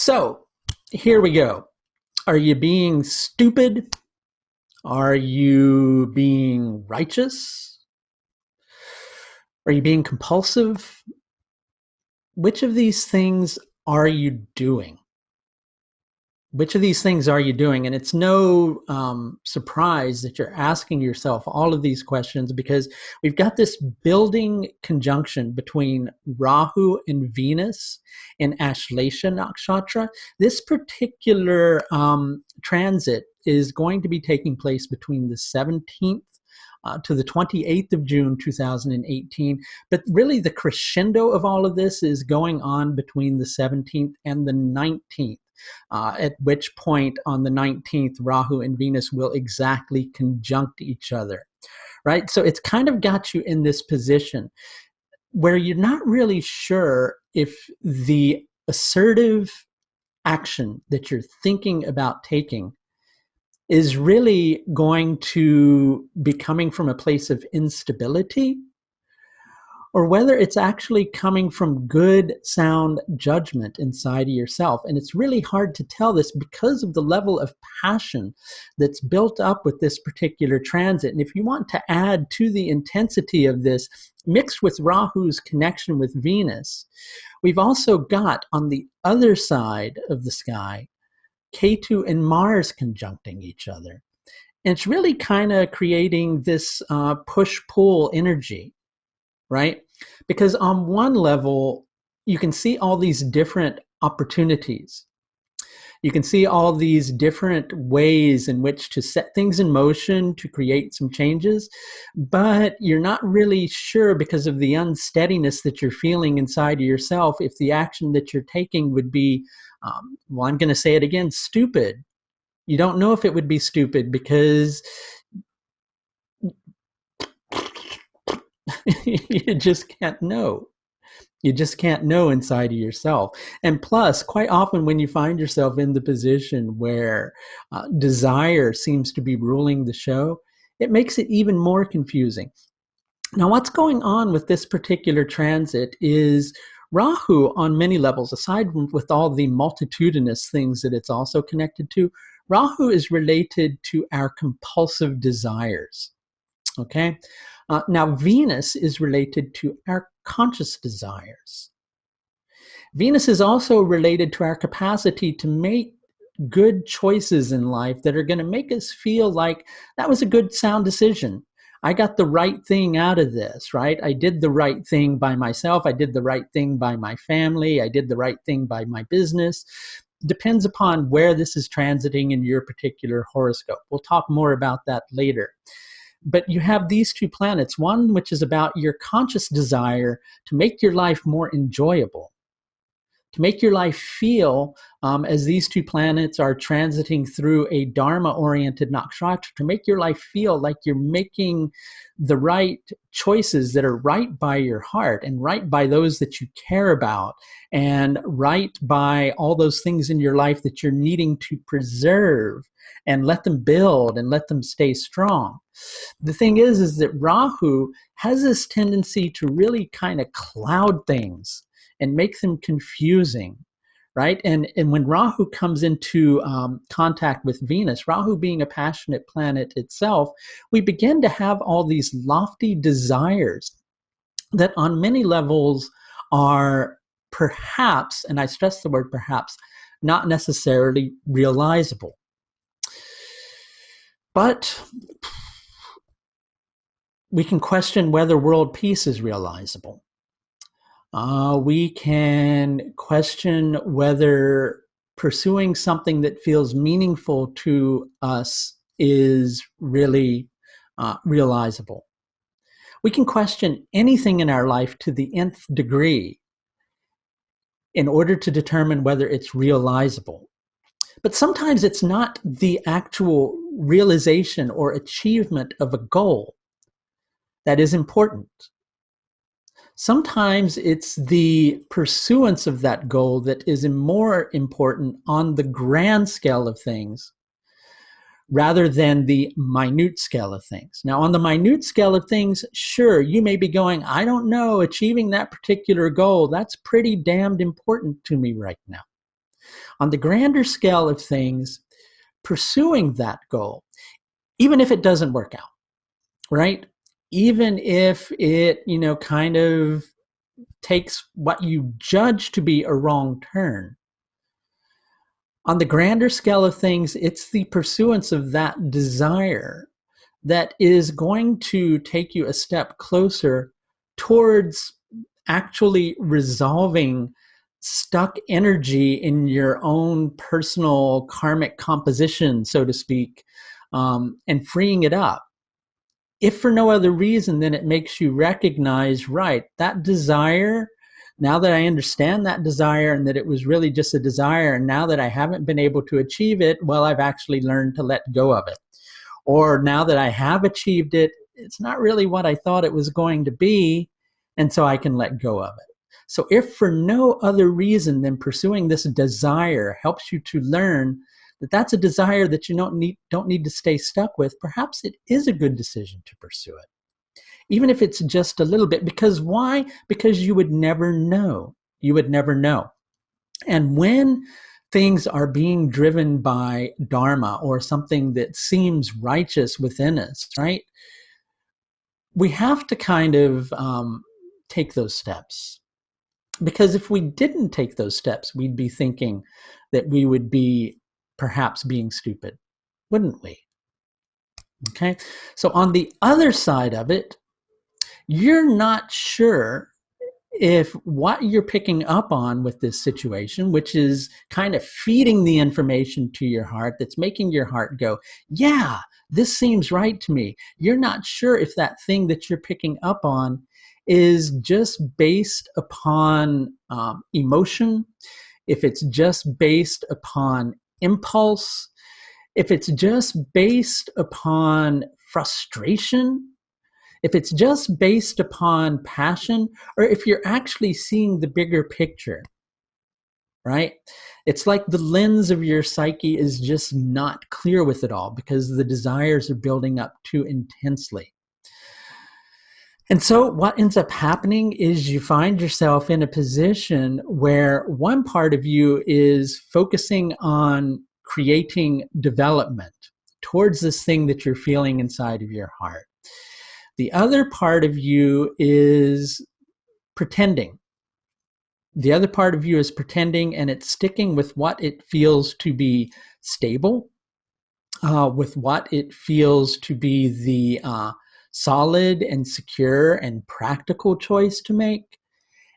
So here we go. Are you being stupid? Are you being righteous? Are you being compulsive? Which of these things are you doing? Which of these things are you doing? And it's no surprise that you're asking yourself all of these questions because we've got this building conjunction between Rahu and Venus in Ashlesha Nakshatra. This particular transit is going to be taking place between the 17th to the 28th of June, 2018. But really the crescendo of all of this is going on between the 17th and the 19th. At which point on the 19th, Rahu and Venus will exactly conjunct each other, right? So it's kind of got you in this position where you're not really sure if the assertive action that you're thinking about taking is really going to be coming from a place of instability, or whether it's actually coming from good, sound judgment inside of yourself. And it's really hard to tell this because of the level of passion that's built up with this particular transit. And if you want to add to the intensity of this, mixed with Rahu's connection with Venus, we've also got on the other side of the sky, Ketu and Mars conjuncting each other. And it's really kind of creating this push-pull energy, right? Because on one level, you can see all these different opportunities. You can see all these different ways in which to set things in motion to create some changes, but you're not really sure because of the unsteadiness that you're feeling inside of yourself if the action that you're taking would be, well, I'm going to say it again, stupid. You don't know if it would be stupid because you just can't know. You just can't know inside of yourself. And plus, quite often when you find yourself in the position where desire seems to be ruling the show, it makes it even more confusing. Now, what's going on with this particular transit is Rahu, on many levels, aside from with all the multitudinous things that it's also connected to, Rahu is related to our compulsive desires. Okay? Now, Venus is related to our conscious desires. Venus is also related to our capacity to make good choices in life that are going to make us feel like that was a good, sound decision. I got the right thing out of this, right? I did the right thing by myself. I did the right thing by my family. I did the right thing by my business. Depends upon where this is transiting in your particular horoscope. We'll talk more about that later. But you have these two planets, one which is about your conscious desire to make your life more enjoyable, to make your life feel, as these two planets are transiting through a Dharma-oriented nakshatra, to make your life feel like you're making the right choices that are right by your heart and right by those that you care about and right by all those things in your life that you're needing to preserve and let them build and let them stay strong. The thing is that Rahu has this tendency to really kind of cloud things and make them confusing, right? And when Rahu comes into contact with Venus, Rahu being a passionate planet itself, we begin to have all these lofty desires that on many levels are perhaps, and I stress the word perhaps, not necessarily realizable. But we can question whether world peace is realizable. We can question whether pursuing something that feels meaningful to us is really realizable. We can question anything in our life to the nth degree in order to determine whether it's realizable. But sometimes it's not the actual realization or achievement of a goal that is important. Sometimes it's the pursuance of that goal that is more important on the grand scale of things rather than the minute scale of things. Now, on the minute scale of things, sure, you may be going, I don't know, achieving that particular goal, that's pretty damned important to me right now. On the grander scale of things, pursuing that goal, even if it doesn't work out, right? Even if it, kind of takes what you judge to be a wrong turn. On the grander scale of things, it's the pursuance of that desire that is going to take you a step closer towards actually resolving stuck energy in your own personal karmic composition, so to speak, and freeing it up. If for no other reason, then it makes you recognize, right, that desire, now that I understand that desire and that it was really just a desire, and now that I haven't been able to achieve it, well, I've actually learned to let go of it. Or now that I have achieved it, it's not really what I thought it was going to be, and so I can let go of it. So if for no other reason than pursuing this desire helps you to learn that that's a desire that you don't need to stay stuck with, perhaps it is a good decision to pursue it. Even if it's just a little bit. Because why? Because you would never know. You would never know. And when things are being driven by dharma or something that seems righteous within us, right? We have to kind of take those steps. Because if we didn't take those steps, we'd be thinking that we would be perhaps being stupid, wouldn't we? Okay, so on the other side of it, you're not sure if what you're picking up on with this situation, which is kind of feeding the information to your heart, that's making your heart go, yeah, this seems right to me. You're not sure if that thing that you're picking up on is just based upon emotion, if it's just based upon impulse, if it's just based upon frustration, if it's just based upon passion, or if you're actually seeing the bigger picture, right? It's like the lens of your psyche is just not clear with it all because the desires are building up too intensely. And so what ends up happening is you find yourself in a position where one part of you is focusing on creating development towards this thing that you're feeling inside of your heart. The other part of you is pretending. The other part of you is pretending, and it's sticking with what it feels to be stable, with what it feels to be the solid and secure and practical choice to make.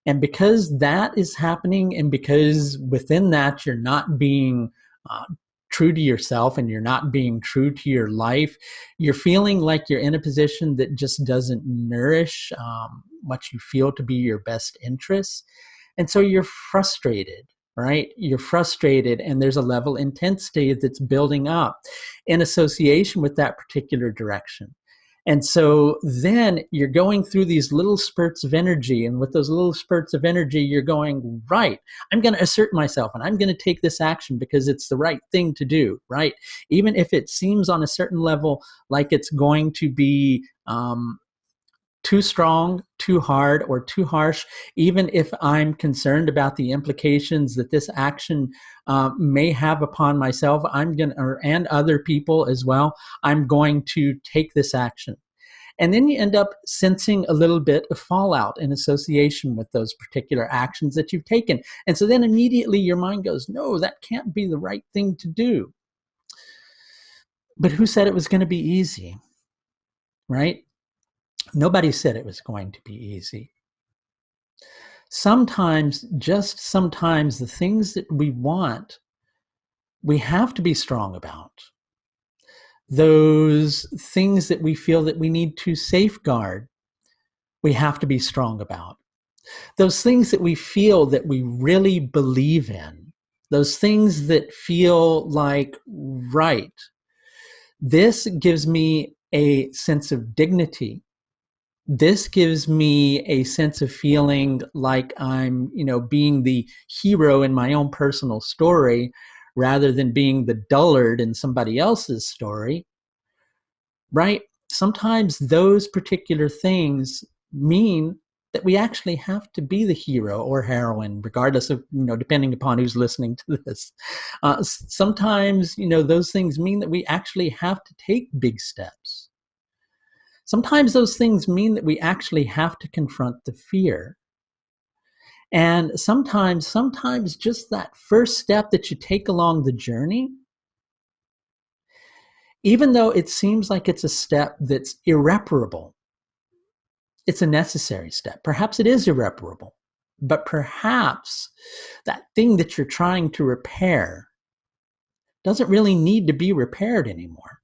And because that is happening, and because within that you're not being true to yourself and you're not being true to your life, you're feeling like you're in a position that just doesn't nourish what you feel to be your best interests. And so you're frustrated, right? You're frustrated, and there's a level of intensity that's building up in association with that particular direction. And so then you're going through these little spurts of energy, and with those little spurts of energy, you're going, right, I'm going to assert myself, and I'm going to take this action because it's the right thing to do, right? Even if it seems on a certain level like it's going to be too strong, too hard, or too harsh, even if I'm concerned about the implications that this action may have upon myself, and other people as well, I'm going to take this action. And then you end up sensing a little bit of fallout in association with those particular actions that you've taken. And so then immediately your mind goes, no, that can't be the right thing to do. But who said it was going to be easy, right? Nobody said it was going to be easy. Sometimes, just sometimes, the things that we want, we have to be strong about. Those things that we feel that we need to safeguard, we have to be strong about. Those things that we feel that we really believe in, those things that feel like right, this gives me a sense of dignity. This gives me a sense of feeling like I'm, being the hero in my own personal story rather than being the dullard in somebody else's story, right? Sometimes those particular things mean that we actually have to be the hero or heroine, regardless of, depending upon who's listening to this. Sometimes, those things mean that we actually have to take big steps. Sometimes those things mean that we actually have to confront the fear. And sometimes just that first step that you take along the journey, even though it seems like it's a step that's irreparable, it's a necessary step. Perhaps it is irreparable, but perhaps that thing that you're trying to repair doesn't really need to be repaired anymore.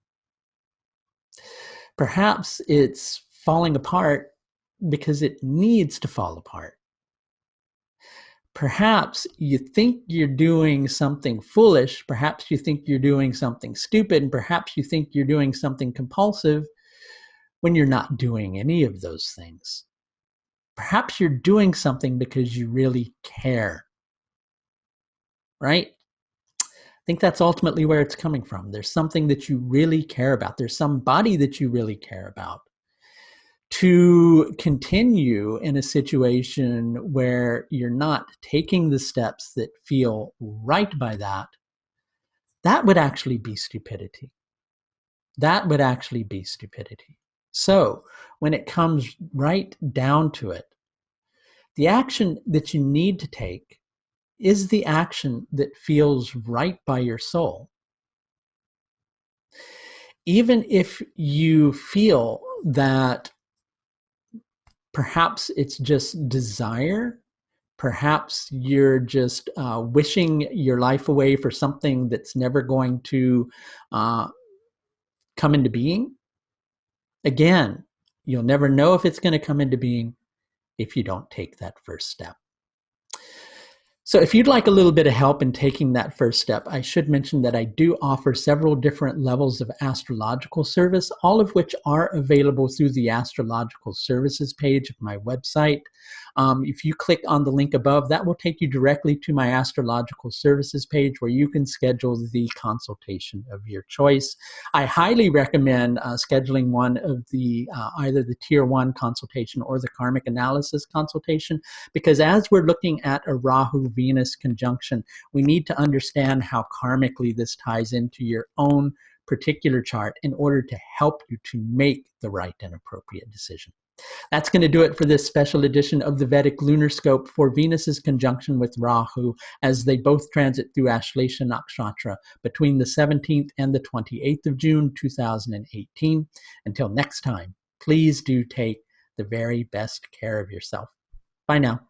Perhaps it's falling apart because it needs to fall apart. Perhaps you think you're doing something foolish, perhaps you think you're doing something stupid, and perhaps you think you're doing something compulsive when you're not doing any of those things. Perhaps you're doing something because you really care, right? I think that's ultimately where it's coming from. There's something that you really care about. There's somebody that you really care about. To continue in a situation where you're not taking the steps that feel right by that would actually be stupidity. That would actually be stupidity. So when it comes right down to it, the action that you need to take is the action that feels right by your soul. Even if you feel that perhaps it's just desire, perhaps you're just wishing your life away for something that's never going to come into being. Again, you'll never know if it's going to come into being if you don't take that first step. So if you'd like a little bit of help in taking that first step, I should mention that I do offer several different levels of astrological service, all of which are available through the astrological services page of my website. If you click on the link above, that will take you directly to my astrological services page where you can schedule the consultation of your choice. I highly recommend scheduling one of the either the Tier 1 consultation or the karmic analysis consultation, because as we're looking at a Rahu Venus conjunction, we need to understand how karmically this ties into your own particular chart in order to help you to make the right and appropriate decision. That's going to do it for this special edition of the Vedic Lunar Scope for Venus's conjunction with Rahu as they both transit through Ashlesha Nakshatra between the 17th and the 28th of June, 2018. Until next time, please do take the very best care of yourself. Bye now.